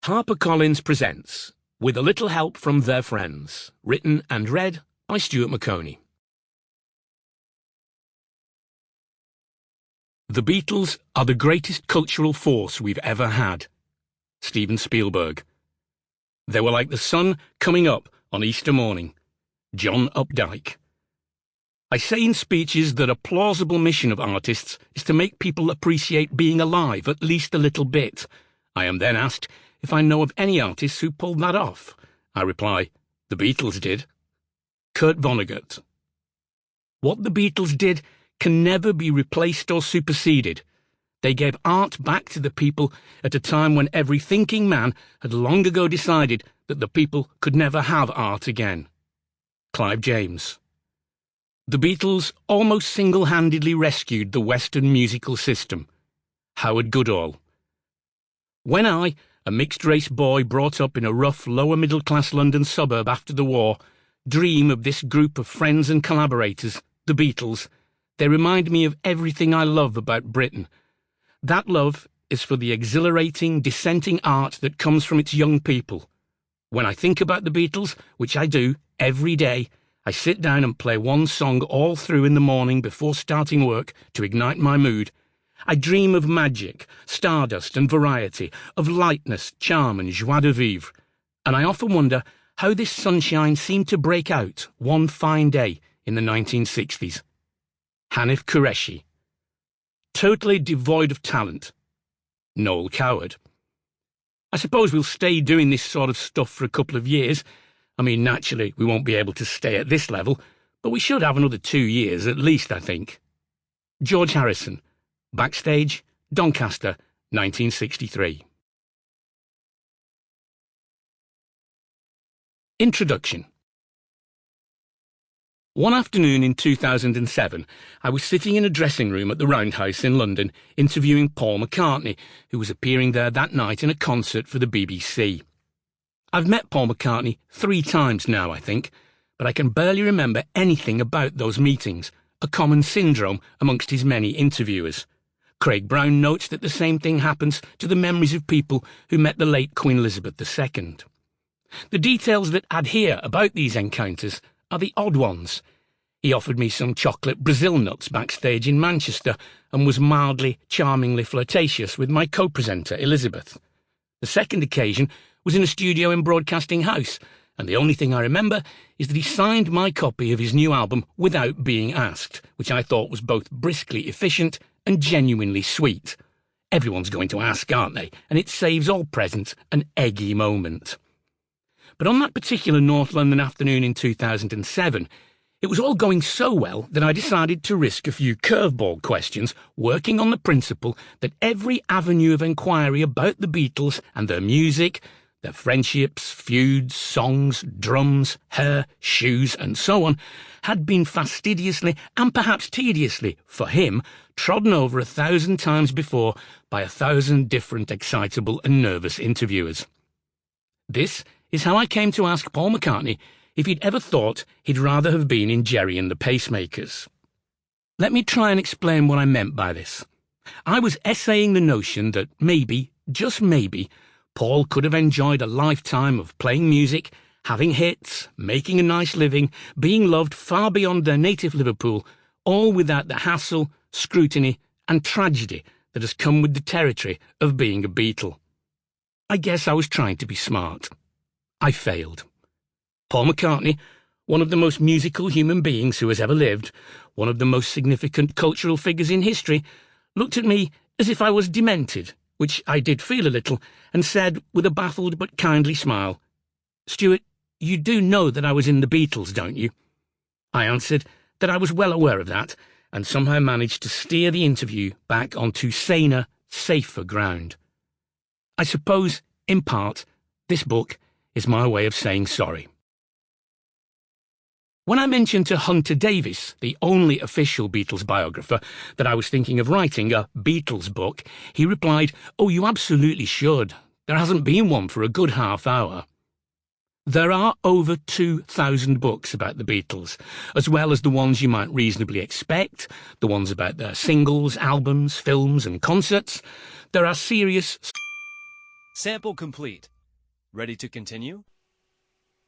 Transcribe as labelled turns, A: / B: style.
A: HarperCollins presents, with a little help from their friends, written and read by Stuart Maconie. The Beatles are the greatest cultural force we've ever had. Steven Spielberg. They were like the sun coming up on Easter morning. John Updike. I say in speeches that a plausible mission of artists is to make people appreciate being alive at least a little bit. I am then asked if I know of any artists who pulled that off. I reply, the Beatles did. Kurt Vonnegut. What the Beatles did can never be replaced or superseded. They gave art back to the people at a time when every thinking man had long ago decided that the people could never have art again. Clive James. The Beatles almost single-handedly rescued the Western musical system. Howard Goodall. When I, a mixed-race boy brought up in a rough, lower-middle-class London suburb after the war, dream of this group of friends and collaborators, the Beatles, they remind me of everything I love about Britain. That love is for the exhilarating, dissenting art that comes from its young people. When I think about the Beatles, which I do every day, I sit down and play one song all through in the morning before starting work to ignite my mood. I dream of magic, stardust and variety, of lightness, charm and joie de vivre. And I often wonder how this sunshine seemed to break out one fine day in the 1960s. Hanif Kureishi. Totally devoid of talent. Noel Coward. I suppose we'll stay doing this sort of stuff for a couple of years. I mean, naturally, we won't be able to stay at this level, but we should have another 2 years at least, I think. George Harrison. Backstage, Doncaster, 1963. Introduction. One afternoon in 2007, I was sitting in a dressing room at the Roundhouse in London interviewing Paul McCartney, who was appearing there that night in a concert for the BBC. I've met Paul McCartney 3 times now, I think, but I can barely remember anything about those meetings, a common syndrome amongst his many interviewers. Craig Brown notes that the same thing happens to the memories of people who met the late Queen Elizabeth II. The details that adhere about these encounters are the odd ones. He offered me some chocolate Brazil nuts backstage in Manchester and was mildly, charmingly flirtatious with my co-presenter, Elizabeth. The second occasion was in a studio in Broadcasting House, and the only thing I remember is that he signed my copy of his new album without being asked, which I thought was both briskly efficient and genuinely sweet. Everyone's going to ask, aren't they? And it saves all present an eggy moment. But on that particular North London afternoon in 2007, it was all going so well that I decided to risk a few curveball questions, working on the principle that every avenue of inquiry about the Beatles and their music, their friendships, feuds, songs, drums, hair, shoes, and so on, had been fastidiously and perhaps tediously, for him, trodden over 1,000 times before by 1,000 different excitable and nervous interviewers. This is how I came to ask Paul McCartney if he'd ever thought he'd rather have been in Gerry and the Pacemakers. Let me try and explain what I meant by this. I was essaying the notion that maybe, just maybe, Paul could have enjoyed a lifetime of playing music, having hits, making a nice living, being loved far beyond their native Liverpool, all without the hassle, scrutiny, and tragedy that has come with the territory of being a Beatle. I guess I was trying to be smart. I failed. Paul McCartney, one of the most musical human beings who has ever lived, one of the most significant cultural figures in history, looked at me as if I was demented, which I did feel a little, and said with a baffled but kindly smile, "Stuart, you do know that I was in the Beatles, don't you?" I answered that I was well aware of that, and somehow managed to steer the interview back onto saner, safer ground. I suppose, in part, this book is my way of saying sorry. When I mentioned to Hunter Davies, the only official Beatles biographer, that I was thinking of writing a Beatles book, he replied, "Oh, you absolutely should. There hasn't been one for a good half hour." There are over 2,000 books about the Beatles, as well as the ones you might reasonably expect, the ones about their singles, albums, films and concerts. There are serious...
B: Sample complete. Ready to continue?